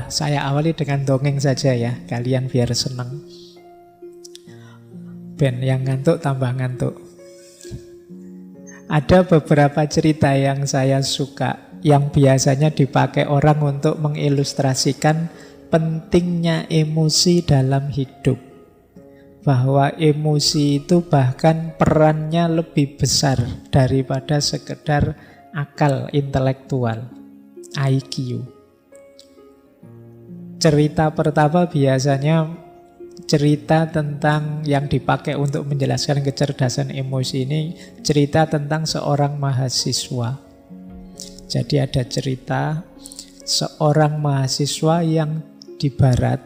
Saya awali dengan dongeng saja ya, kalian biar senang. Ben yang ngantuk tambah ngantuk. Ada beberapa cerita yang saya suka, yang biasanya dipakai orang untuk mengilustrasikan pentingnya emosi dalam hidup. Bahwa emosi itu bahkan perannya lebih besar daripada sekedar akal intelektual, IQ. Cerita pertama biasanya cerita tentang yang dipakai untuk menjelaskan kecerdasan emosi ini, cerita tentang seorang mahasiswa. Jadi ada cerita seorang mahasiswa yang di barat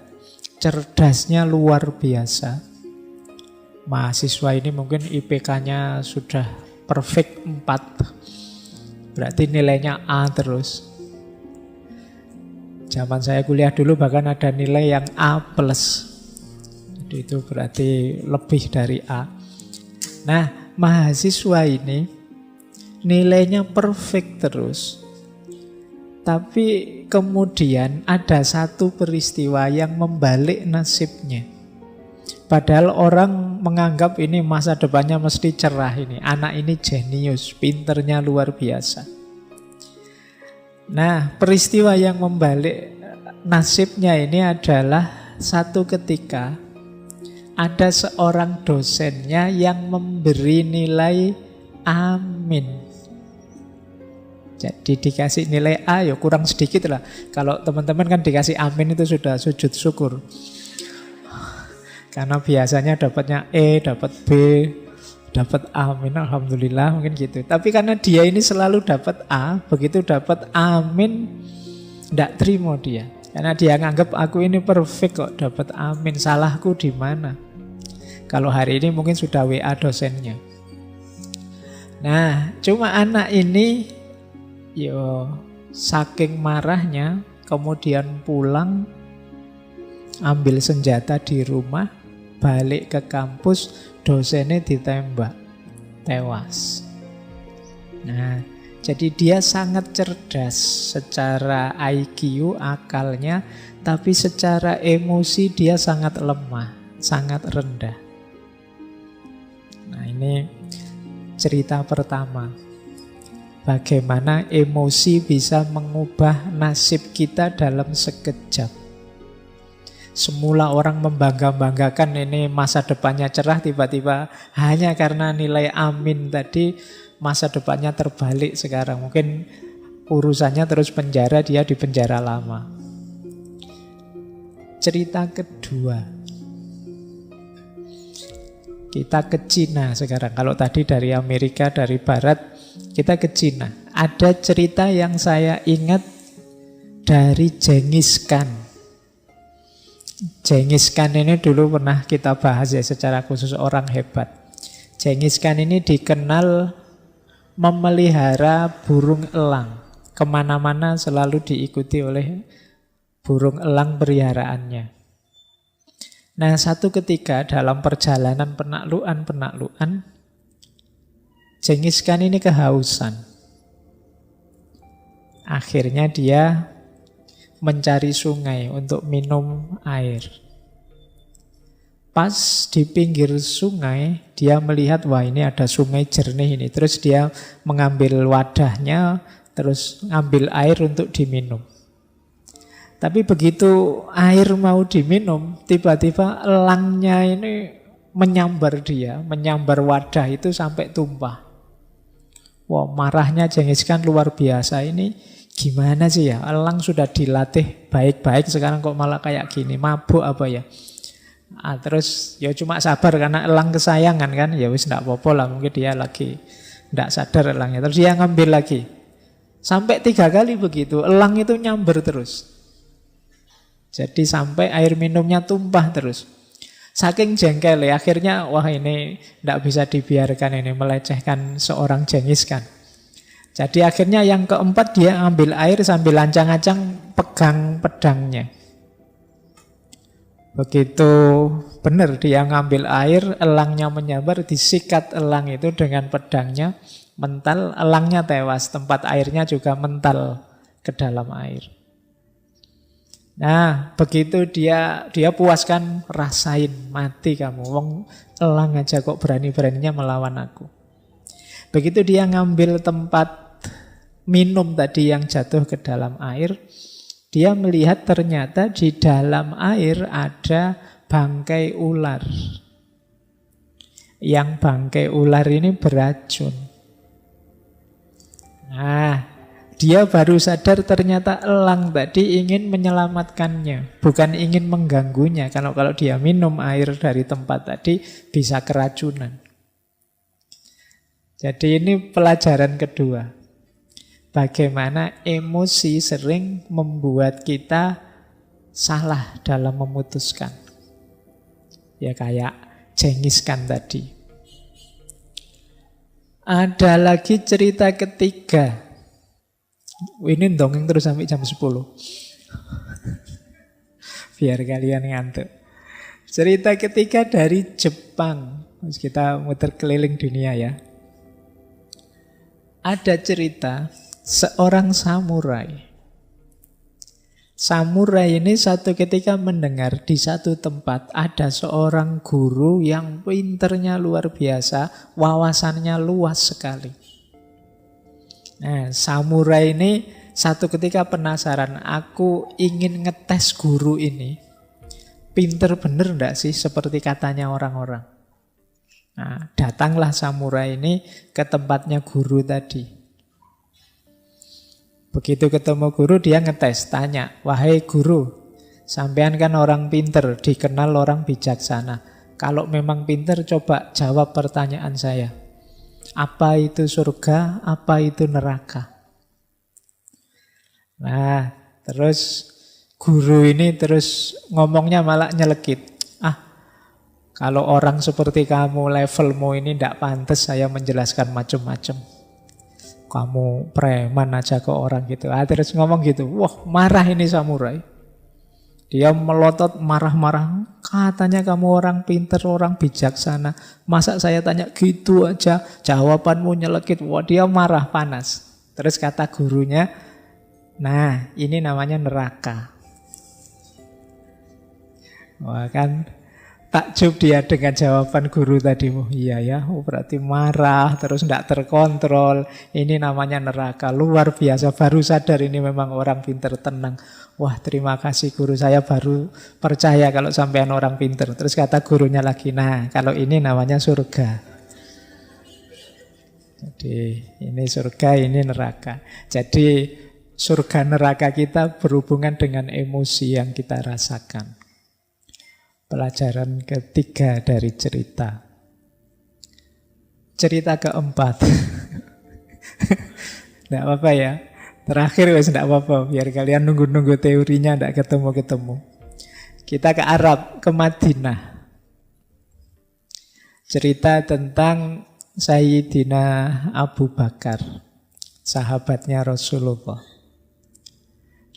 cerdasnya luar biasa. Mahasiswa ini mungkin IPK-nya sudah perfect 4. Berarti nilainya A terus. Zaman saya kuliah dulu bahkan ada nilai yang A+. Itu berarti lebih dari A. Nah, mahasiswa ini nilainya perfect terus. Tapi kemudian ada satu peristiwa yang membalik nasibnya. Padahal orang menganggap ini masa depannya mesti cerah ini. Anak ini jenius, pinternya luar biasa. Nah, peristiwa yang membalik nasibnya ini adalah satu ketika ada seorang dosennya yang memberi nilai amin. Jadi dikasih nilai A ya kurang sedikit lah. Kalau teman-teman kan dikasih amin itu sudah sujud syukur. Karena biasanya dapatnya E, dapat B, dapat amin, alhamdulillah mungkin gitu. Tapi karena dia ini selalu dapat A, begitu dapat amin tidak terima dia. Karena dia nganggap aku ini perfect kok dapat amin, salahku di mana? Kalau hari ini mungkin sudah WA dosennya. Nah, cuma anak ini saking marahnya kemudian pulang ambil senjata di rumah, balik ke kampus, dosennya ditembak, tewas. Nah, jadi dia sangat cerdas secara IQ, akalnya, tapi secara emosi dia sangat lemah, sangat rendah. Nah, ini cerita pertama. Bagaimana emosi bisa mengubah nasib kita dalam sekejap. Semula orang membangga-banggakan ini masa depannya cerah, tiba-tiba hanya karena nilai amin tadi masa depannya terbalik sekarang. Mungkin urusannya terus penjara, dia di penjara lama. Cerita kedua. Kita ke Cina sekarang. Kalau tadi dari Amerika, dari Barat, kita ke Cina. Ada cerita yang saya ingat dari Genghis Khan. Genghis Khan ini dulu pernah kita bahas ya secara khusus, orang hebat. Genghis Khan ini dikenal memelihara burung elang. Kemana-mana selalu diikuti oleh burung elang peliharaannya. Nah, satu ketika dalam perjalanan penaklukan, Genghis Khan ini kehausan. Akhirnya dia mencari sungai untuk minum air. Pas di pinggir sungai, dia melihat, wah ini ada sungai jernih ini. Terus dia mengambil wadahnya, terus ambil air untuk diminum. Tapi begitu air mau diminum, tiba-tiba elangnya ini menyambar dia, menyambar wadah itu sampai tumpah. Wah, marahnya Genghis Khan luar biasa ini. Gimana sih ya, elang sudah dilatih baik-baik, sekarang kok malah kayak gini, mabuk apa ya? Terus ya cuma sabar karena elang kesayangan kan, ya wis ndak apa-apa lah, mungkin dia lagi ndak sadar elangnya. Terus dia ngambil lagi. Sampai 3 kali begitu, elang itu nyamber terus. Jadi sampai air minumnya tumpah terus. Saking jengkel ya, akhirnya wah ini ndak bisa dibiarkan ini, melecehkan seorang Genghis Khan. Jadi akhirnya yang keempat dia ambil air sambil ancang-ancang pegang pedangnya. Begitu benar dia ngambil air, elangnya menyambar, disikat elang itu dengan pedangnya, mental, elangnya tewas, tempat airnya juga mental ke dalam air. Nah, begitu dia puaskan, rasain, mati kamu. Wong elang aja kok berani-beraninya melawan aku. Begitu dia ngambil tempat minum tadi yang jatuh ke dalam air, dia melihat ternyata di dalam air ada bangkai ular. Yang bangkai ular ini beracun. Nah, dia baru sadar ternyata elang tadi ingin menyelamatkannya, bukan ingin mengganggunya. Kalau dia minum air dari tempat tadi bisa keracunan. Jadi ini pelajaran kedua. Bagaimana emosi sering membuat kita salah dalam memutuskan. Ya kayak Genghis Khan tadi. Ada lagi cerita ketiga. Ini dongeng terus sampai jam 10. Biar kalian ngantuk. Cerita ketiga dari Jepang. Kita muter keliling dunia ya. Ada cerita seorang samurai. Samurai ini satu ketika mendengar di satu tempat ada seorang guru yang pinternya luar biasa, wawasannya luas sekali. Nah, samurai ini satu ketika penasaran, aku ingin ngetes guru ini. Pinter bener enggak sih seperti katanya orang-orang? Nah, datanglah samurai ini ke tempatnya guru tadi. Begitu ketemu guru, dia ngetes, tanya, wahai guru, sampean kan orang pinter, dikenal orang bijaksana. Kalau memang pinter, coba jawab pertanyaan saya. Apa itu surga, apa itu neraka? Nah, terus guru ini terus ngomongnya malah nyelekit. Kalau orang seperti kamu, levelmu ini tidak pantas saya menjelaskan macam-macam. Kamu preman aja ke orang gitu. Terus ngomong gitu. Wah, marah ini samurai. Dia melotot marah-marah. Katanya kamu orang pinter, orang bijaksana. Masa saya tanya gitu aja, jawabanmu nyelekit. Wah, dia marah, panas. Terus kata gurunya, nah ini namanya neraka. Wah kan, takjub dia dengan jawaban guru tadi. Oh iya ya, berarti marah, terus tidak terkontrol. Ini namanya neraka, luar biasa. Baru sadar ini memang orang pinter, tenang. Wah terima kasih guru, saya baru percaya kalau sampean orang pinter. Terus kata gurunya lagi, nah kalau ini namanya surga. Jadi ini surga, ini neraka. Jadi surga neraka kita berhubungan dengan emosi yang kita rasakan. Pelajaran ketiga dari cerita. Cerita keempat. Tidak apa-apa ya. Terakhir wes tidak apa-apa. Biar kalian nunggu-nunggu teorinya tidak ketemu-ketemu. Kita ke Arab, ke Madinah. Cerita tentang Sayyidina Abu Bakar, sahabatnya Rasulullah.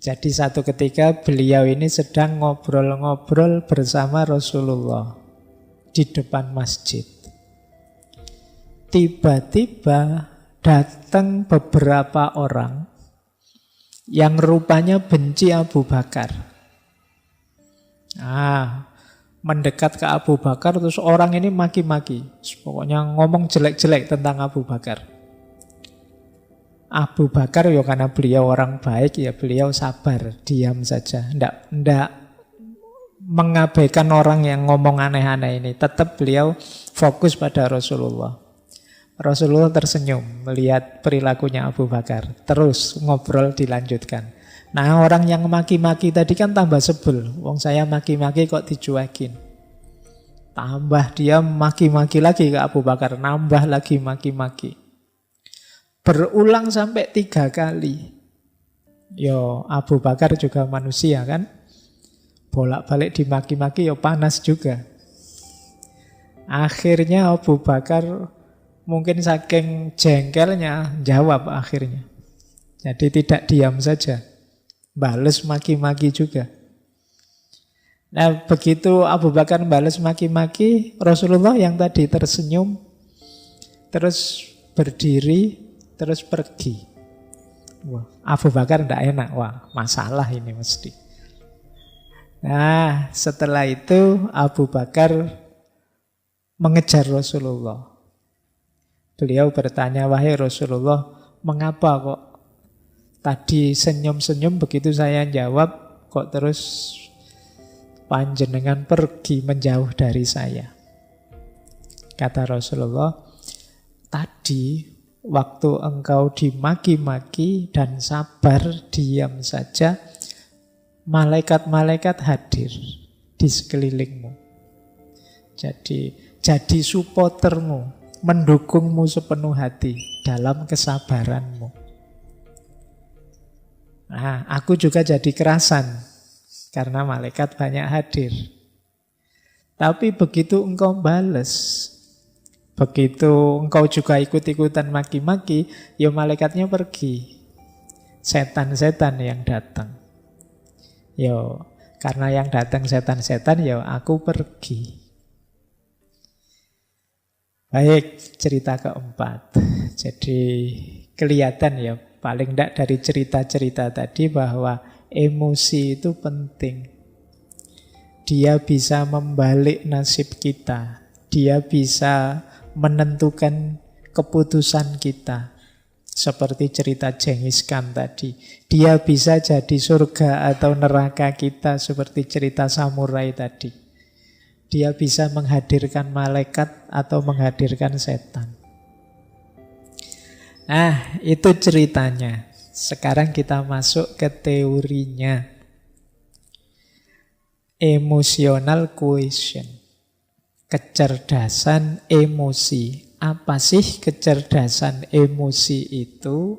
Jadi satu ketika beliau ini sedang ngobrol-ngobrol bersama Rasulullah di depan masjid. Tiba-tiba datang beberapa orang yang rupanya benci Abu Bakar. Mendekat ke Abu Bakar, terus orang ini maki-maki. Pokoknya ngomong jelek-jelek tentang Abu Bakar. Abu Bakar ya karena beliau orang baik, ya beliau sabar, diam saja. Ndak mengabaikan orang yang ngomong aneh-aneh ini. Tetap beliau fokus pada Rasulullah. Rasulullah tersenyum melihat perilakunya Abu Bakar. Terus ngobrol dilanjutkan. Nah orang yang maki-maki tadi kan tambah sebel. Wong saya maki-maki kok dicuekin. Tambah dia maki-maki lagi ke Abu Bakar. Nambah lagi maki-maki. Berulang sampai 3 kali. Yo, Abu Bakar juga manusia kan. Bolak-balik dimaki-maki yo panas juga. Akhirnya Abu Bakar mungkin saking jengkelnya jawab akhirnya. Jadi tidak diam saja. Bales maki-maki juga. Nah, begitu Abu Bakar bales maki-maki, Rasulullah yang tadi tersenyum terus berdiri, terus pergi. Wah, Abu Bakar tidak enak. Wah, masalah ini mesti. Nah, setelah itu Abu Bakar mengejar Rasulullah. Beliau bertanya, wahai Rasulullah, mengapa kok tadi senyum-senyum begitu saya jawab, kok terus panjenengan pergi menjauh dari saya? Kata Rasulullah, tadi waktu engkau dimaki-maki dan sabar diam saja, malaikat-malaikat hadir di sekelilingmu. Jadi supportermu, mendukungmu sepenuh hati dalam kesabaranmu. Nah, aku juga jadi kerasan karena malaikat banyak hadir. Tapi begitu engkau bales, begitu engkau juga ikut-ikutan maki-maki, ya malaikatnya pergi. Setan-setan yang datang. Yo, karena yang datang setan-setan, ya aku pergi. Baik, cerita keempat. Jadi kelihatan ya, paling tidak dari cerita-cerita tadi bahwa emosi itu penting. Dia bisa membalik nasib kita. Dia bisa menentukan keputusan kita. Seperti cerita Genghis Khan tadi. Dia bisa jadi surga atau neraka kita seperti cerita samurai tadi. Dia bisa menghadirkan malaikat atau menghadirkan setan. Nah, itu ceritanya. Sekarang kita masuk ke teorinya. Emotional quotient. Kecerdasan emosi. Apa sih kecerdasan emosi itu?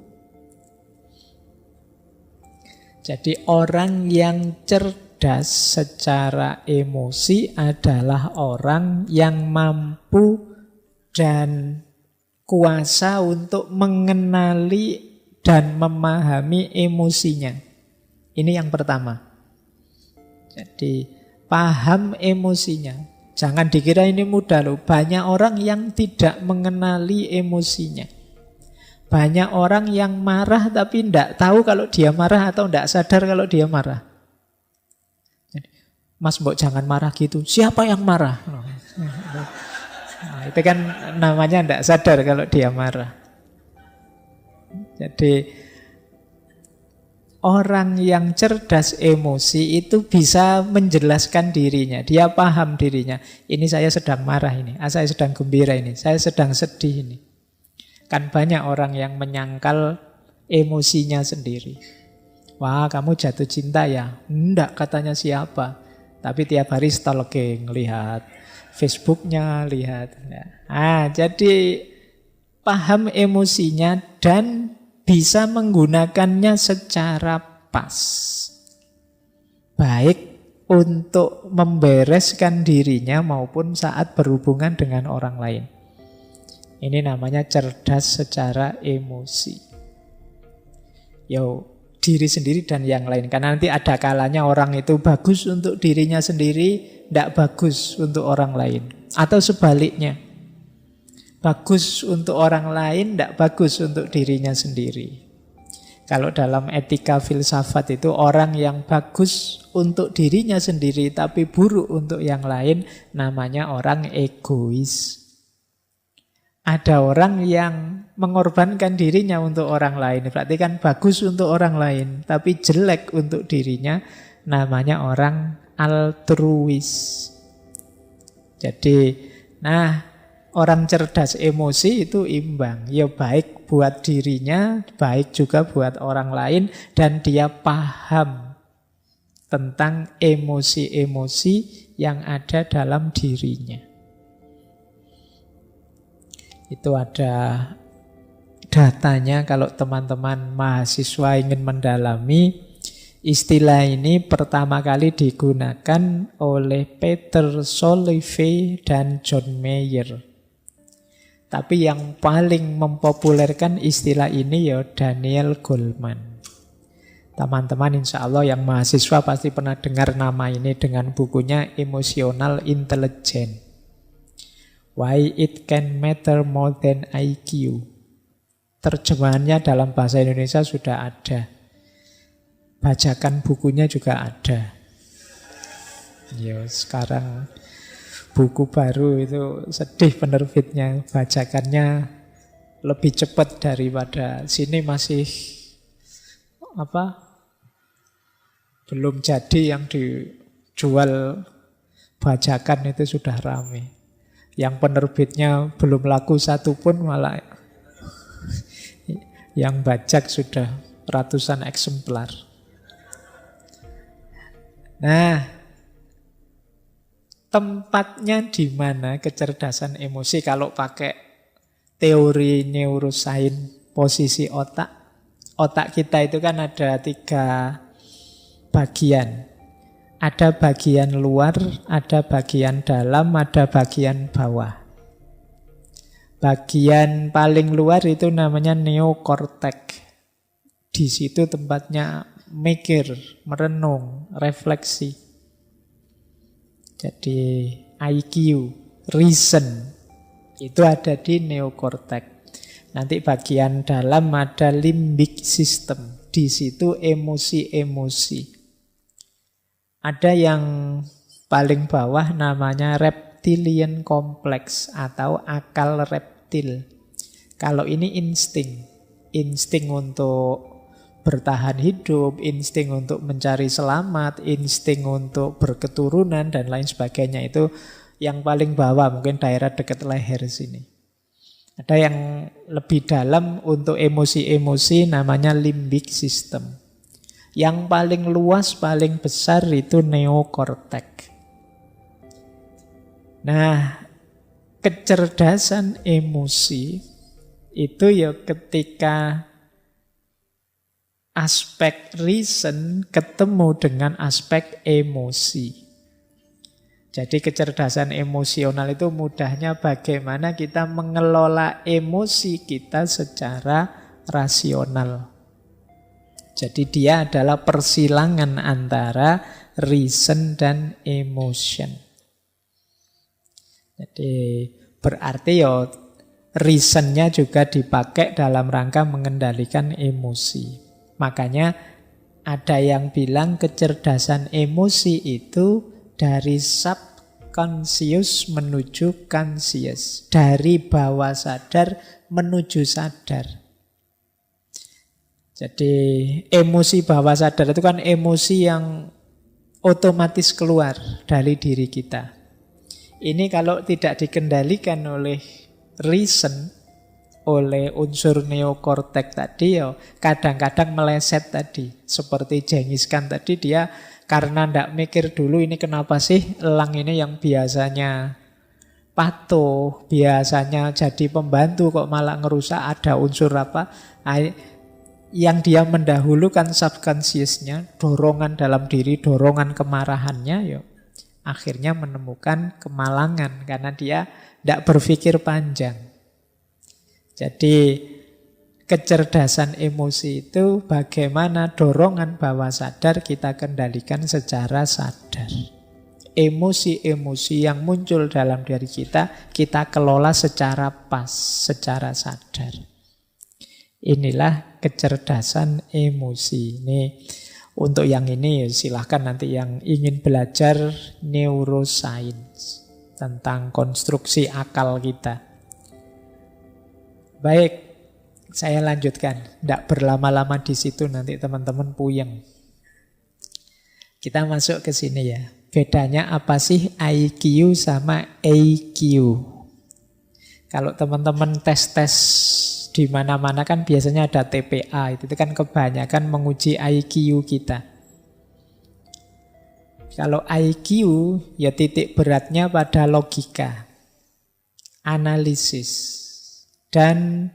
Jadi orang yang cerdas secara emosi adalah orang yang mampu dan kuasa untuk mengenali dan memahami emosinya. Ini yang pertama. Jadi paham emosinya. Jangan dikira ini mudah loh. Banyak orang yang tidak mengenali emosinya. Banyak orang yang marah tapi tidak tahu kalau dia marah atau tidak sadar kalau dia marah. Mas mbok jangan marah gitu. Siapa yang marah? Nah, itu kan namanya tidak sadar kalau dia marah. Jadi orang yang cerdas emosi itu bisa menjelaskan dirinya. Dia paham dirinya. Ini saya sedang marah ini. Saya sedang gembira ini. Saya sedang sedih ini. Kan banyak orang yang menyangkal emosinya sendiri. Wah, kamu jatuh cinta ya? Enggak, katanya siapa. Tapi tiap hari stalking, lihat Facebooknya, lihat. Jadi paham emosinya dan bisa menggunakannya secara pas. Baik untuk membereskan dirinya maupun saat berhubungan dengan orang lain. Ini namanya cerdas secara emosi. Diri sendiri dan yang lain. Karena nanti ada kalanya orang itu bagus untuk dirinya sendiri, tidak bagus untuk orang lain. Atau sebaliknya. Bagus untuk orang lain, tidak bagus untuk dirinya sendiri. Kalau dalam etika filsafat itu orang yang bagus untuk dirinya sendiri tapi buruk untuk yang lain namanya orang egois. Ada orang yang mengorbankan dirinya untuk orang lain, berarti kan bagus untuk orang lain tapi jelek untuk dirinya namanya orang altruis. Jadi, orang cerdas emosi itu imbang. Ya baik buat dirinya, baik juga buat orang lain. Dan dia paham tentang emosi-emosi yang ada dalam dirinya. Itu ada datanya kalau teman-teman mahasiswa ingin mendalami. Istilah ini pertama kali digunakan oleh Peter Salovey dan John Mayer. Tapi yang paling mempopulerkan istilah ini ya Daniel Goleman. Teman-teman insya Allah yang mahasiswa pasti pernah dengar nama ini dengan bukunya Emotional Intelligence. Why it can matter more than IQ. Terjemahannya dalam bahasa Indonesia sudah ada. Bajakan bukunya juga ada. Ya, sekarang buku baru itu sedih penerbitnya, bajakannya lebih cepat daripada sini masih belum jadi yang dijual bajakan itu sudah rame. Yang penerbitnya belum laku satu pun malah yang bajak sudah ratusan eksemplar. Nah, tempatnya di mana kecerdasan emosi kalau pakai teori neuroscience posisi otak? Otak kita itu kan ada 3 bagian. Ada bagian luar, ada bagian dalam, ada bagian bawah. Bagian paling luar itu namanya neokortek. Di situ tempatnya mikir, merenung, refleksi. Jadi IQ, reason, itu ada di neokortek. Nanti bagian dalam ada limbic system. Di situ emosi-emosi. Ada yang paling bawah namanya reptilian complex atau akal reptil. Kalau ini insting. Insting untuk bertahan hidup, insting untuk mencari selamat, insting untuk berketurunan, dan lain sebagainya. Itu yang paling bawah, mungkin daerah dekat leher sini. Ada yang lebih dalam untuk emosi-emosi namanya limbic system. Yang paling luas, paling besar itu neokortek. Nah, kecerdasan emosi itu ya ketika aspek reason ketemu dengan aspek emosi. Jadi kecerdasan emosional itu mudahnya bagaimana kita mengelola emosi kita secara rasional. Jadi dia adalah persilangan antara reason dan emotion. Jadi berarti ya reasonnya juga dipakai dalam rangka mengendalikan emosi. Makanya ada yang bilang kecerdasan emosi itu dari subconscious menuju conscious. Dari bawah sadar menuju sadar. Jadi emosi bawah sadar itu kan emosi yang otomatis keluar dari diri kita. Ini kalau tidak dikendalikan oleh reason, oleh unsur neokortek tadi, ya kadang-kadang meleset tadi. Seperti Genghis Khan tadi, dia karena tidak mikir dulu ini kenapa sih elang ini yang biasanya patuh, biasanya jadi pembantu kok malah ngerusak, ada unsur apa? Yang dia mendahulukan subconsciousnya, dorongan dalam diri, dorongan kemarahannya, ya akhirnya menemukan kemalangan karena dia tidak berpikir panjang. Jadi kecerdasan emosi itu bagaimana dorongan bawah sadar kita kendalikan secara sadar. Emosi-emosi yang muncul dalam diri kita, kita kelola secara pas, secara sadar. Inilah kecerdasan emosi. Ini untuk yang ini silahkan nanti yang ingin belajar neuroscience tentang konstruksi akal kita. Baik, saya lanjutkan. Tidak berlama-lama di situ nanti teman-teman puyeng. Kita masuk ke sini ya. Bedanya apa sih IQ sama AQ? Kalau teman-teman tes-tes di mana-mana kan biasanya ada TPA, itu kan kebanyakan menguji IQ kita. Kalau IQ ya titik beratnya pada logika, analisis, dan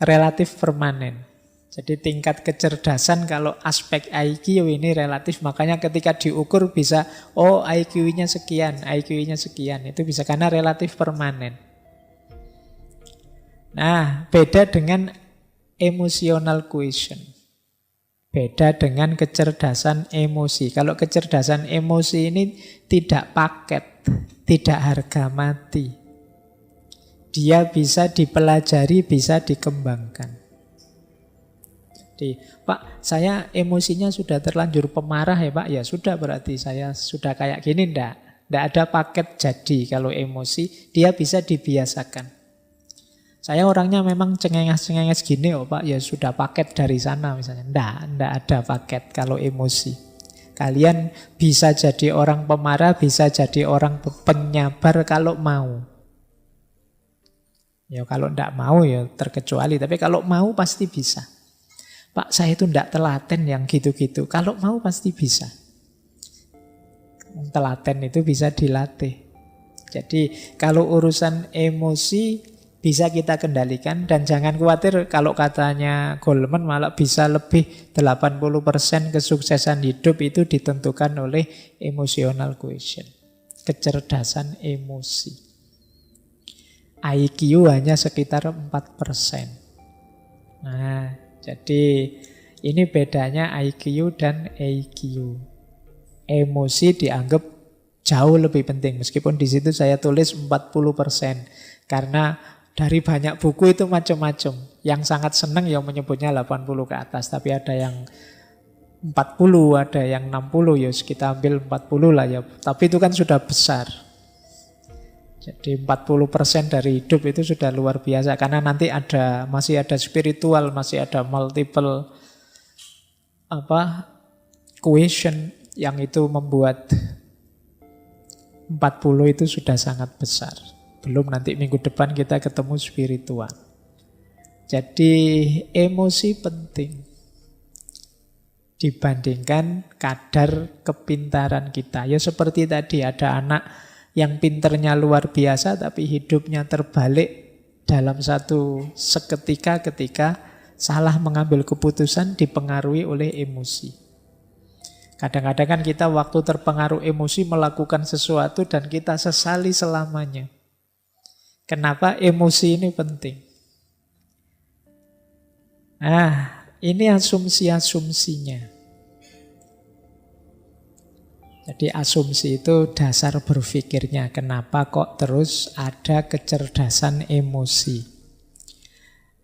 relatif permanen. Jadi tingkat kecerdasan kalau aspek IQ ini relatif, makanya ketika diukur bisa, oh IQ-nya sekian, IQ-nya sekian, itu bisa karena relatif permanen. Nah, beda dengan emotional quotient. Beda dengan kecerdasan emosi. Kalau kecerdasan emosi ini tidak paket, tidak harga mati. Dia bisa dipelajari, bisa dikembangkan. Jadi, Pak, saya emosinya sudah terlanjur pemarah ya Pak. Ya sudah, berarti saya sudah kayak gini. Ndak ada paket jadi kalau emosi. Dia bisa dibiasakan. Saya orangnya memang cengenges-cengenges gini oh Pak. Ya sudah paket dari sana misalnya. Ndak ada paket kalau emosi. Kalian bisa jadi orang pemarah, bisa jadi orang penyabar kalau mau. Ya kalau ndak mau ya terkecuali. Tapi kalau mau pasti bisa. Pak, saya itu ndak telaten yang gitu-gitu. Kalau mau pasti bisa. Telaten itu bisa dilatih. Jadi kalau urusan emosi bisa kita kendalikan. Dan jangan khawatir kalau katanya Goleman malah bisa lebih 80% kesuksesan hidup itu ditentukan oleh emotional quotient. Kecerdasan emosi. IQ hanya sekitar 4%. Nah, jadi ini bedanya IQ dan EQ. Emosi dianggap jauh lebih penting. Meskipun di situ saya tulis 40%. Karena dari banyak buku itu macam-macam. Yang sangat senang yang menyebutnya 80 ke atas. Tapi ada yang 40, ada yang 60. Ya kita ambil 40 lah ya. Tapi itu kan sudah besar. Jadi 40% dari hidup itu sudah luar biasa. Karena nanti masih ada spiritual, masih ada multiple quotient yang itu membuat 40 itu sudah sangat besar. Belum nanti minggu depan kita ketemu spiritual. Jadi emosi penting dibandingkan kadar kepintaran kita. Ya seperti tadi ada anak yang pinternya luar biasa tapi hidupnya terbalik dalam satu seketika ketika salah mengambil keputusan dipengaruhi oleh emosi. Kadang-kadang kan kita waktu terpengaruh emosi melakukan sesuatu dan kita sesali selamanya. Kenapa emosi ini penting? Nah, ini asumsi-asumsinya. Jadi asumsi itu dasar berpikirnya. Kenapa kok terus ada kecerdasan emosi?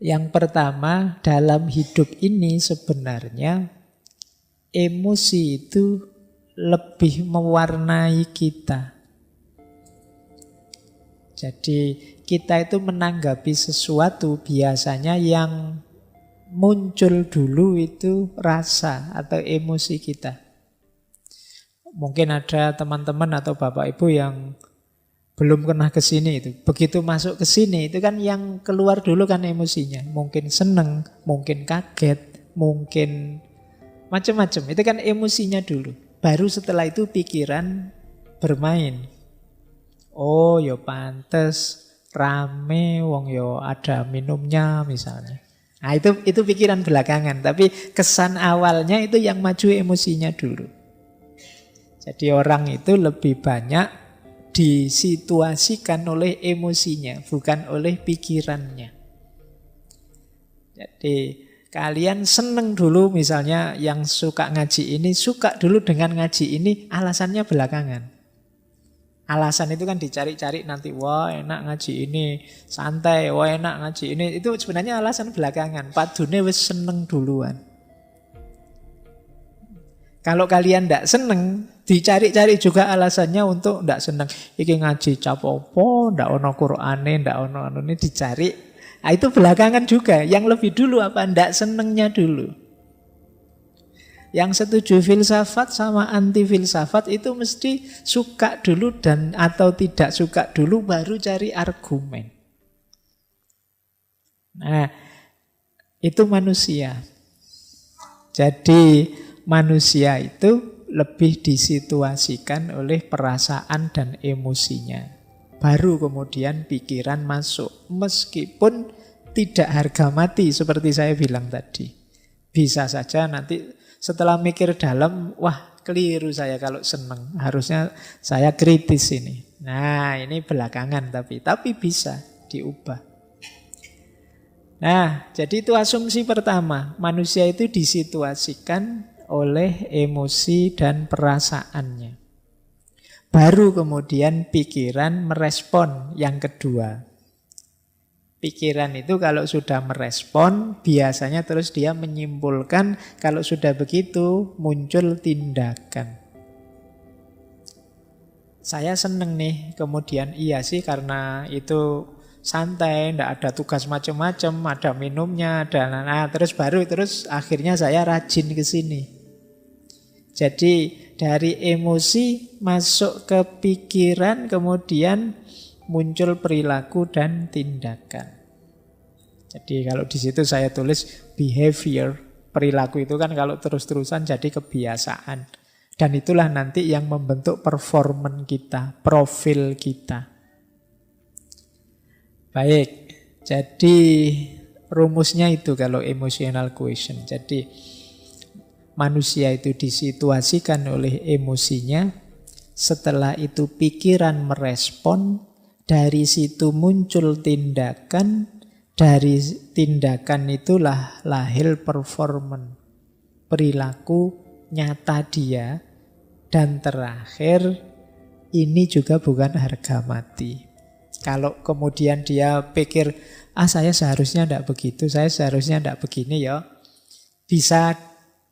Yang pertama, dalam hidup ini sebenarnya emosi itu lebih mewarnai kita. Jadi kita itu menanggapi sesuatu biasanya yang muncul dulu itu rasa atau emosi kita. Mungkin ada teman-teman atau bapak ibu yang belum pernah ke sini itu. Begitu masuk ke sini itu kan yang keluar dulu kan emosinya. Mungkin seneng, mungkin kaget, mungkin macam-macam. Itu kan emosinya dulu. Baru setelah itu pikiran bermain. Oh, yo pantes rame wong yo ada minumnya misalnya. Nah, itu pikiran belakangan, tapi kesan awalnya itu yang maju emosinya dulu. Jadi orang itu lebih banyak disituasikan oleh emosinya, bukan oleh pikirannya. Jadi kalian seneng dulu misalnya yang suka ngaji ini, suka dulu dengan ngaji ini, alasannya belakangan. Alasan itu kan dicari-cari nanti, wah enak ngaji ini, santai, wah enak ngaji ini. Itu sebenarnya alasan belakangan, padune wis seneng duluan. Kalau kalian tidak seneng, dicari-cari juga alasannya untuk tidak seneng. Iki ngaji capopo, tidak ono Qur'ane, tidak ono ini dicari. Nah, itu belakangan juga. Yang lebih dulu apa? Tidak senengnya dulu. Yang setuju filsafat sama anti filsafat itu mesti suka dulu dan atau tidak suka dulu baru cari argumen. Nah, itu manusia. Jadi manusia itu lebih disituasikan oleh perasaan dan emosinya. Baru kemudian pikiran masuk. Meskipun tidak harga mati seperti saya bilang tadi. Bisa saja nanti setelah mikir dalam, wah keliru saya kalau seneng. Harusnya saya kritis ini. Nah ini belakangan tapi bisa diubah. Nah jadi itu asumsi pertama. Manusia itu disituasikan oleh emosi dan perasaannya. Baru kemudian pikiran merespon yang kedua. Pikiran itu kalau sudah merespon, biasanya terus dia menyimpulkan, kalau sudah begitu muncul tindakan. Saya seneng nih, kemudian iya sih karena itu santai, ndak ada tugas macam-macam, ada minumnya, terus akhirnya saya rajin ke sini. Jadi dari emosi masuk ke pikiran, kemudian muncul perilaku dan tindakan. Jadi kalau di situ saya tulis behavior, perilaku itu kan kalau terus-terusan jadi kebiasaan. Dan itulah nanti yang membentuk performan kita, profil kita. Baik, jadi rumusnya itu kalau emotional quotient. Jadi manusia itu disituasikan oleh emosinya, setelah itu pikiran merespon, dari situ muncul tindakan, dari tindakan itulah lahir performan, perilaku nyata dia, dan terakhir ini juga bukan harga mati. Kalau kemudian dia pikir, saya seharusnya tidak begitu, saya seharusnya tidak begini ya, bisa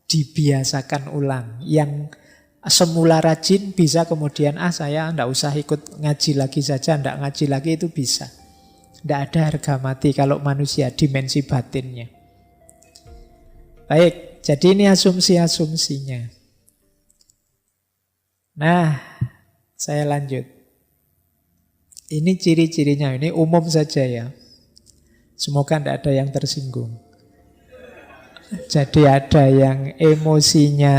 dibiasakan ulang. Yang semula rajin bisa kemudian, saya tidak usah ikut ngaji lagi saja, tidak ngaji lagi, itu bisa. Tidak ada harga mati kalau manusia, dimensi batinnya. Baik, jadi ini asumsi-asumsinya. Nah, saya lanjut. Ini ciri-cirinya, ini umum saja ya. Semoga tidak ada yang tersinggung. Jadi ada yang emosinya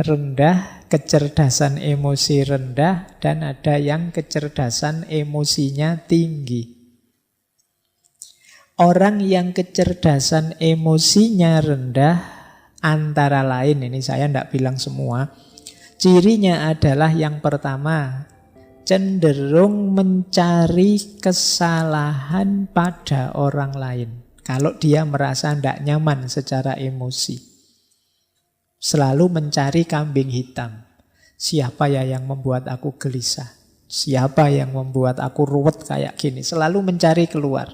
rendah, kecerdasan emosi rendah, dan ada yang kecerdasan emosinya tinggi. Orang yang kecerdasan emosinya rendah, antara lain, ini saya tidak bilang semua, cirinya adalah yang pertama, cenderung mencari kesalahan pada orang lain. Kalau dia merasa tidak nyaman secara emosi, selalu mencari kambing hitam. Siapa ya yang membuat aku gelisah? Siapa yang membuat aku ruwet kayak gini? Selalu mencari keluar.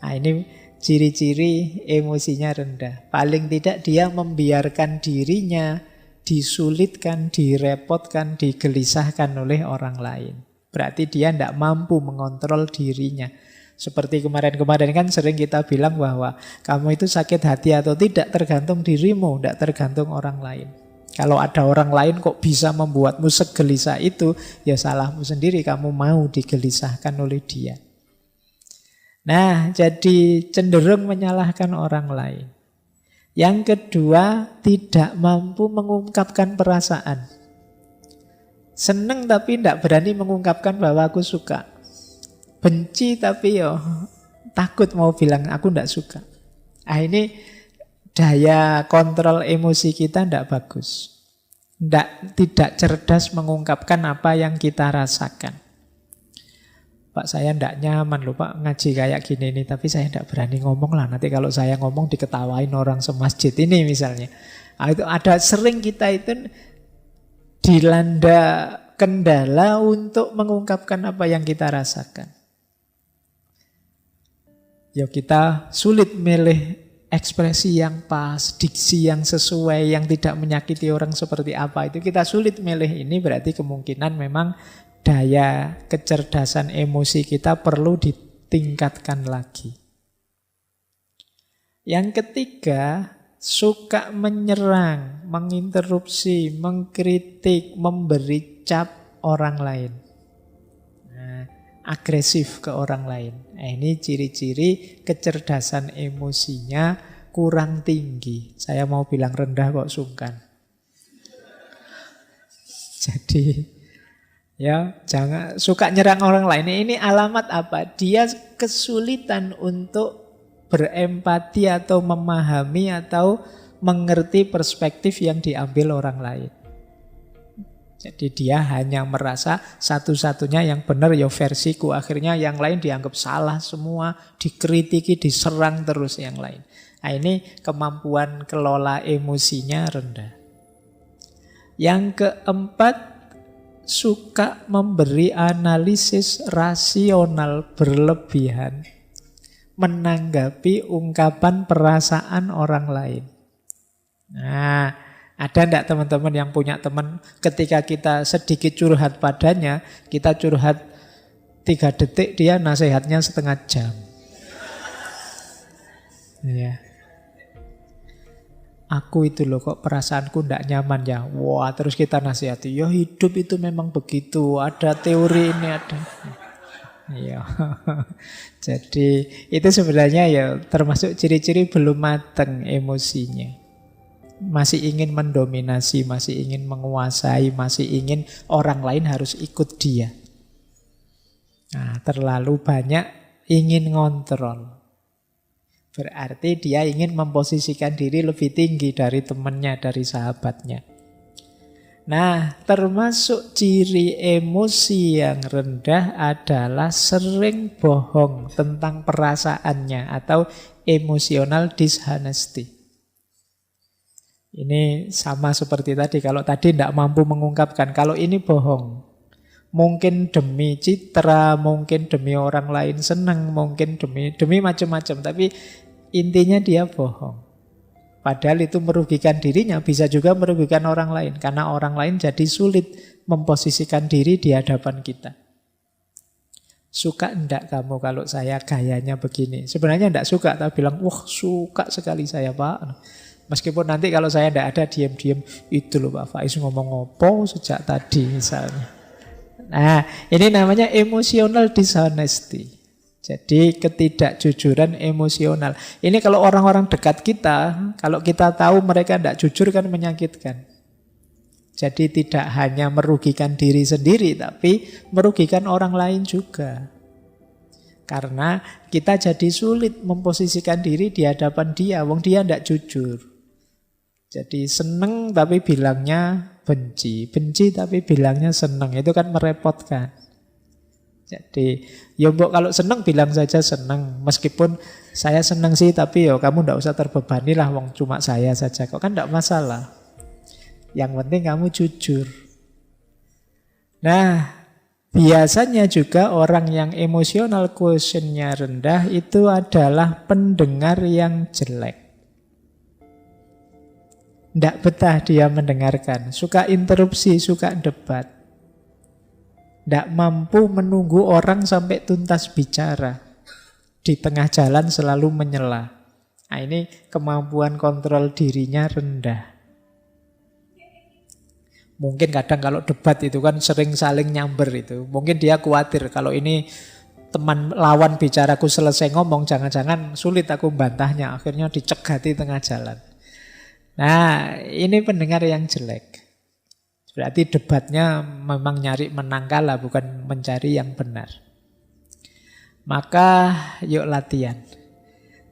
Nah, ini ciri-ciri emosinya rendah. Paling tidak dia membiarkan dirinya disulitkan, direpotkan, digelisahkan oleh orang lain. Berarti dia tidak mampu mengontrol dirinya. Seperti kemarin-kemarin kan sering kita bilang bahwa kamu itu sakit hati atau tidak tergantung dirimu, tidak tergantung orang lain. Kalau ada orang lain kok bisa membuatmu segelisah itu, ya salahmu sendiri, kamu mau digelisahkan oleh dia. Nah, jadi cenderung menyalahkan orang lain. Yang kedua, tidak mampu mengungkapkan perasaan. Seneng tapi tidak berani mengungkapkan bahwa aku suka. Benci tapi takut mau bilang aku tidak suka. Ini daya kontrol emosi kita tidak bagus. Tidak cerdas mengungkapkan apa yang kita rasakan. Pak, saya tidak nyaman loh Pak ngaji kayak gini nih, tapi saya tidak berani ngomong lah. Nanti kalau saya ngomong diketawain orang semasjid ini misalnya. Itu ada sering kita itu dilanda kendala untuk mengungkapkan apa yang kita rasakan. Ya kita sulit milih ekspresi yang pas, diksi yang sesuai, yang tidak menyakiti orang seperti apa. Itu kita sulit milih. Ini berarti kemungkinan memang daya kecerdasan emosi kita perlu ditingkatkan lagi. Yang ketiga, suka menyerang, menginterupsi, mengkritik, memberi cap orang lain. Agresif ke orang lain. Ini ciri-ciri kecerdasan emosinya kurang tinggi. Saya mau bilang rendah kok sungkan. Jadi ya jangan suka nyerang orang lain. Ini alamat apa? Dia kesulitan untuk berempati atau memahami atau mengerti perspektif yang diambil orang lain. Jadi dia hanya merasa satu-satunya yang benar ya versiku. Akhirnya yang lain dianggap salah semua, dikritiki, diserang terus yang lain. Nah, ini kemampuan kelola emosinya rendah. Yang keempat, suka memberi analisis rasional berlebihan menanggapi ungkapan perasaan orang lain. Nah, ada enggak teman-teman yang punya teman ketika kita sedikit curhat padanya, kita curhat 3 detik, dia nasihatnya setengah jam. Ya. Aku itu loh kok perasaanku ndak nyaman ya. Wah, terus kita nasihati, ya hidup itu memang begitu, ada teori ini ada. Iya. Jadi itu sebenarnya ya termasuk ciri-ciri belum matang emosinya. Masih ingin mendominasi, masih ingin menguasai, masih ingin orang lain harus ikut dia. Nah, terlalu banyak ingin ngontrol. Berarti dia ingin memposisikan diri lebih tinggi dari temannya, dari sahabatnya. Nah, termasuk ciri emosi yang rendah adalah sering bohong tentang perasaannya atau emotional dishonesty. Ini sama seperti tadi, kalau tadi tidak mampu mengungkapkan, kalau ini bohong. Mungkin demi citra, mungkin demi orang lain senang, mungkin demi macam-macam, tapi intinya dia bohong. Padahal itu merugikan dirinya, bisa juga merugikan orang lain. Karena orang lain jadi sulit memposisikan diri di hadapan kita. Suka enggak kamu kalau saya gayanya begini? Sebenarnya enggak suka, tapi bilang, wah suka sekali saya Pak. Meskipun nanti kalau saya enggak ada, diam-diam, itu loh Pak Faiz ngomong apa sejak tadi misalnya. Nah, ini namanya emotional dishonesty. Jadi ketidakjujuran emosional. Ini kalau orang-orang dekat kita, kalau kita tahu mereka tidak jujur kan menyakitkan. Jadi tidak hanya merugikan diri sendiri, tapi merugikan orang lain juga. Karena kita jadi sulit memposisikan diri di hadapan dia, wong dia tidak jujur. Jadi seneng tapi bilangnya benci, benci tapi bilangnya seneng, itu kan merepotkan. Jadi, ya mbok kalau seneng bilang saja seneng. Meskipun saya seneng sih, tapi ya kamu ndak usah terbebani lah, wong cuma saya saja. Kok kan ndak masalah. Yang penting kamu jujur. Nah, biasanya juga orang yang emotional quotient-nya rendah itu adalah pendengar yang jelek. Ndak betah dia mendengarkan, suka interupsi, suka debat. Ndak mampu menunggu orang sampai tuntas bicara. Di tengah jalan selalu menyela. Nah, ini kemampuan kontrol dirinya rendah. Mungkin kadang kalau debat itu kan sering saling nyamber itu. Mungkin dia khawatir kalau ini teman lawan bicaraku selesai ngomong, jangan-jangan sulit aku bantahnya. Akhirnya dicegati tengah jalan. Nah, ini pendengar yang jelek. Berarti debatnya memang nyari menang kalah, bukan mencari yang benar. Maka yuk latihan.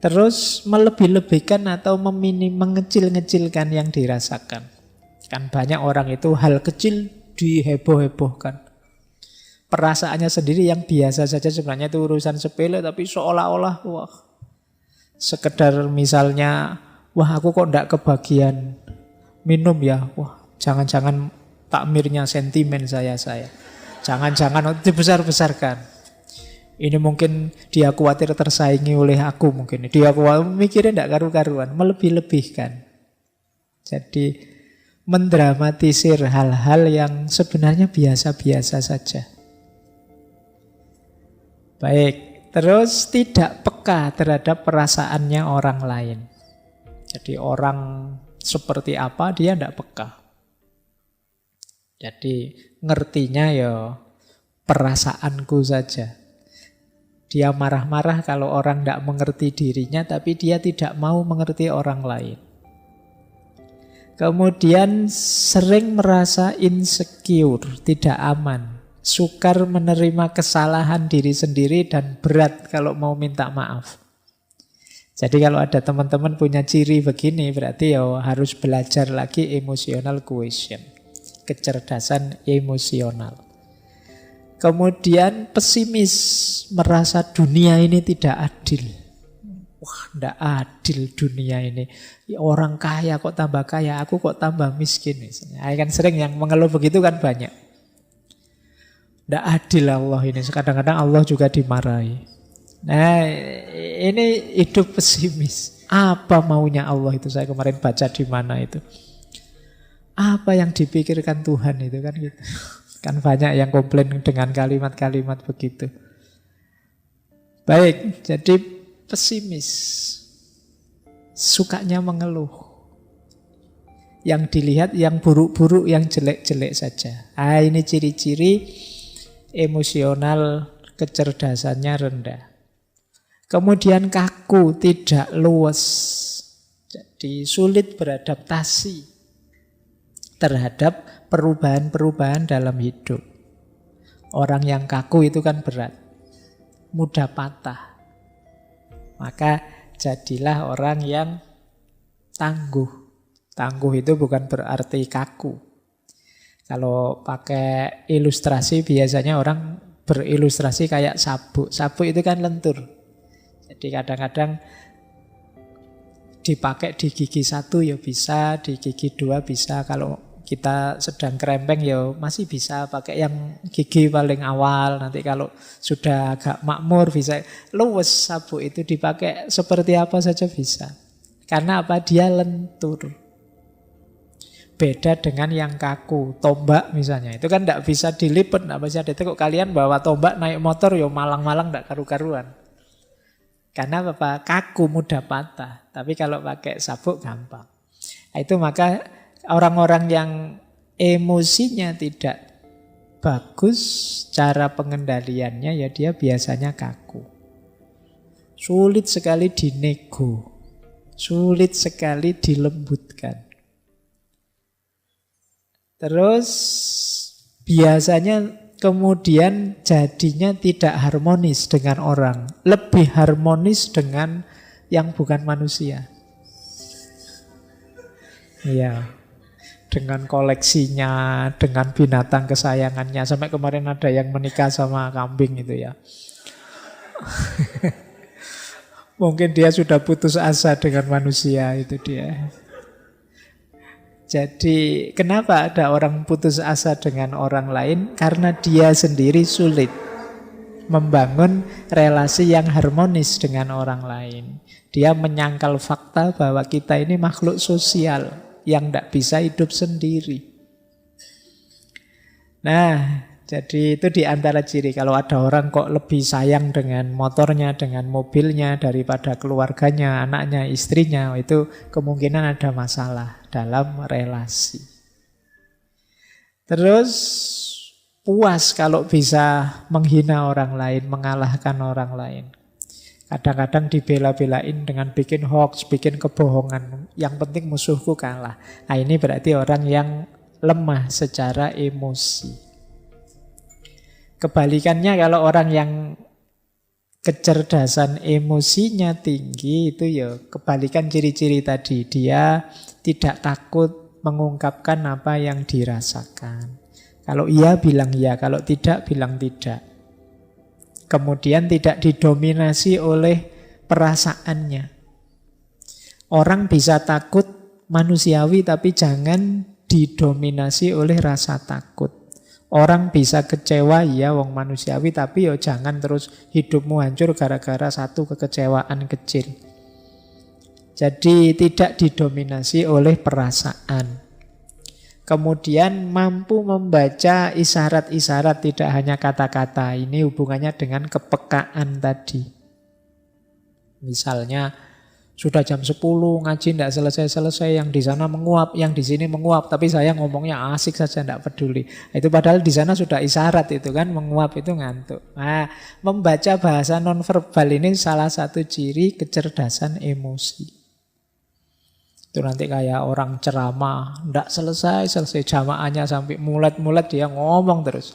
Terus melebih-lebihkan atau mengecil-ngecilkan yang dirasakan. Kan banyak orang itu hal kecil diheboh-hebohkan. Perasaannya sendiri yang biasa saja sebenarnya itu urusan sepele, tapi seolah-olah wah, sekedar misalnya, wah aku kok enggak kebagian minum ya, wah jangan-jangan takmirnya sentimen saya. Jangan-jangan dibesar-besarkan. Ini mungkin dia khawatir tersaingi oleh aku mungkin. Dia khawatir mikirnya enggak karu-karuan, melebih-lebihkan. Jadi mendramatisir hal-hal yang sebenarnya biasa-biasa saja. Baik, terus tidak peka terhadap perasaannya orang lain. Jadi orang seperti apa dia tidak peka. Jadi ngertinya ya perasaanku saja. Dia marah-marah kalau orang tidak mengerti dirinya, tapi dia tidak mau mengerti orang lain. Kemudian sering merasa insecure, tidak aman. Sukar menerima kesalahan diri sendiri dan berat kalau mau minta maaf. Jadi kalau ada teman-teman punya ciri begini, berarti ya harus belajar lagi emotional quotient, kecerdasan emosional. Kemudian pesimis, merasa dunia ini tidak adil. Wah, tidak adil dunia ini. Orang kaya kok tambah kaya, aku kok tambah miskin. Kan sering yang mengeluh begitu kan banyak. Tidak adil Allah ini. Kadang-kadang Allah juga dimarahi. Nah, ini hidup pesimis. Apa maunya Allah itu? Saya kemarin baca di mana itu. Apa yang dipikirkan Tuhan itu kan gitu. Kan banyak yang komplain dengan kalimat-kalimat begitu. Baik, jadi pesimis. Sukanya mengeluh. Yang dilihat yang buruk-buruk, yang jelek-jelek saja. Ini ciri-ciri emosional kecerdasannya rendah. Kemudian kaku, tidak luwes. Jadi sulit beradaptasi terhadap perubahan-perubahan dalam hidup. Orang yang kaku itu kan berat, mudah patah. Maka jadilah orang yang tangguh. Tangguh itu bukan berarti kaku. Kalau pakai ilustrasi biasanya orang berilustrasi kayak sabuk. Sabuk itu kan lentur. Jadi kadang-kadang dipakai di gigi 1 ya bisa, di gigi 2 bisa. Kalau kita sedang kerempeng ya masih bisa pakai yang gigi paling awal. Nanti kalau sudah agak makmur bisa. Luwes sabuk itu dipakai seperti apa saja bisa. Karena apa? Dia lentur. Beda dengan yang kaku. Tombak misalnya, itu kan tidak bisa dilipat, tidak bisa ditekuk. Kalian bawa tombak naik motor ya malang-malang tidak karu-karuan. Karena apa? Kaku, mudah patah. Tapi kalau pakai sabuk gampang. Itu maka orang-orang yang emosinya tidak bagus, cara pengendaliannya ya dia biasanya kaku. Sulit sekali dinego. Sulit sekali dilembutkan. Terus biasanya kemudian jadinya tidak harmonis dengan orang. Lebih harmonis dengan yang bukan manusia. Iya. Dengan koleksinya, dengan binatang kesayangannya. Sampai kemarin ada yang menikah sama kambing itu ya. Mungkin dia sudah putus asa dengan manusia, itu dia. Jadi kenapa ada orang putus asa dengan orang lain? Karena dia sendiri sulit membangun relasi yang harmonis dengan orang lain. Dia menyangkal fakta bahwa kita ini makhluk sosial yang tidak bisa hidup sendiri. Nah, jadi itu di antara ciri. Kalau ada orang kok lebih sayang dengan motornya, dengan mobilnya daripada keluarganya, anaknya, istrinya, itu kemungkinan ada masalah dalam relasi. Terus puas kalau bisa menghina orang lain, mengalahkan orang lain. Kadang-kadang dibela-belain dengan bikin hoax, bikin kebohongan. Yang penting musuhku kalah. Nah, ini berarti orang yang lemah secara emosi. Kebalikannya kalau orang yang kecerdasan emosinya tinggi, itu ya kebalikan ciri-ciri tadi. Dia tidak takut mengungkapkan apa yang dirasakan. Kalau iya bilang iya, kalau tidak bilang tidak. Kemudian tidak didominasi oleh perasaannya. Orang bisa takut manusiawi tapi jangan didominasi oleh rasa takut. Orang bisa kecewa, ya wong manusiawi, tapi ya jangan terus hidupmu hancur gara-gara satu kekecewaan kecil. Jadi tidak didominasi oleh perasaan. Kemudian mampu membaca isyarat-isyarat, tidak hanya kata-kata. Ini hubungannya dengan kepekaan tadi. Misalnya sudah jam 10 ngaji tidak selesai-selesai, yang di sana menguap, yang di sini menguap, tapi saya ngomongnya asik saja, tidak peduli. Itu padahal di sana sudah isyarat itu kan, menguap itu ngantuk. Nah, membaca bahasa nonverbal ini salah satu ciri kecerdasan emosi. Itu nanti kayak orang ceramah, tidak selesai jamaahnya sampai mulet-mulet dia ngomong terus.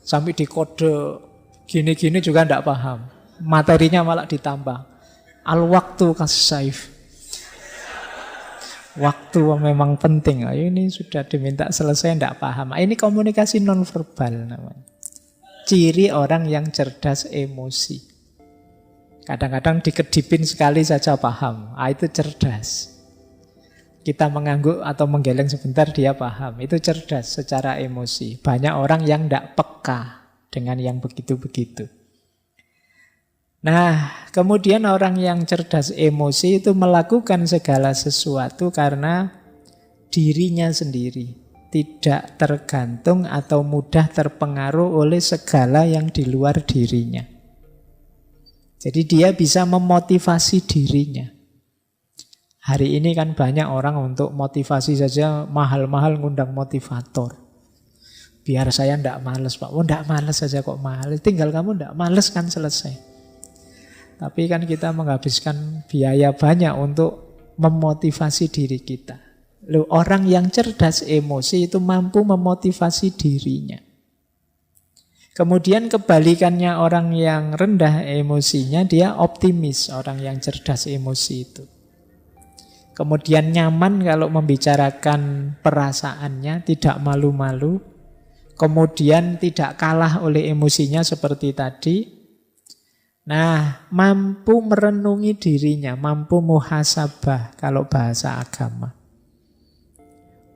Sampai dikode gini-gini juga tidak paham. Materinya malah ditambah. Al-waktu kas-saif. Waktu memang penting. Ini sudah diminta selesai, tidak paham. Ini komunikasi nonverbal namanya. Ciri orang yang cerdas emosi. Kadang-kadang dikedipin sekali saja paham. Itu cerdas. Kita mengangguk atau menggeleng sebentar dia paham. Itu cerdas secara emosi. Banyak orang yang tidak peka dengan yang begitu-begitu. Nah, kemudian orang yang cerdas emosi itu melakukan segala sesuatu karena dirinya sendiri, tidak tergantung atau mudah terpengaruh oleh segala yang di luar dirinya. Jadi dia bisa memotivasi dirinya. Hari ini kan banyak orang untuk motivasi saja mahal-mahal ngundang motivator. Biar saya ndak males, Pak. Oh, ndak males saja kok mahal. Tinggal kamu ndak males kan selesai. Tapi kan kita menghabiskan biaya banyak untuk memotivasi diri kita. Loh, orang yang cerdas emosi itu mampu memotivasi dirinya. Kemudian kebalikannya orang yang rendah emosinya, dia optimis, orang yang cerdas emosi itu. Kemudian nyaman kalau membicarakan perasaannya, tidak malu-malu. Kemudian tidak kalah oleh emosinya seperti tadi. Nah, mampu merenungi dirinya, mampu muhasabah kalau bahasa agama.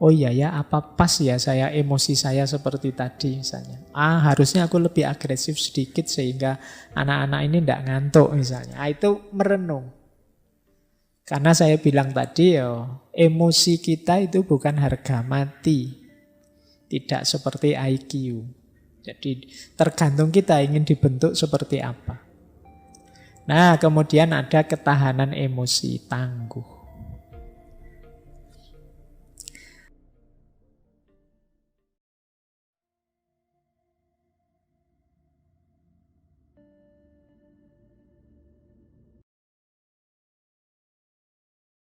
Oh iya ya, apa pas ya saya emosi saya seperti tadi misalnya. Harusnya aku lebih agresif sedikit sehingga anak-anak ini tidak ngantuk misalnya. Itu merenung. Karena saya bilang tadi emosi kita itu bukan harga mati. Tidak seperti IQ. Jadi tergantung kita ingin dibentuk seperti apa. Nah, kemudian ada ketahanan emosi, tangguh.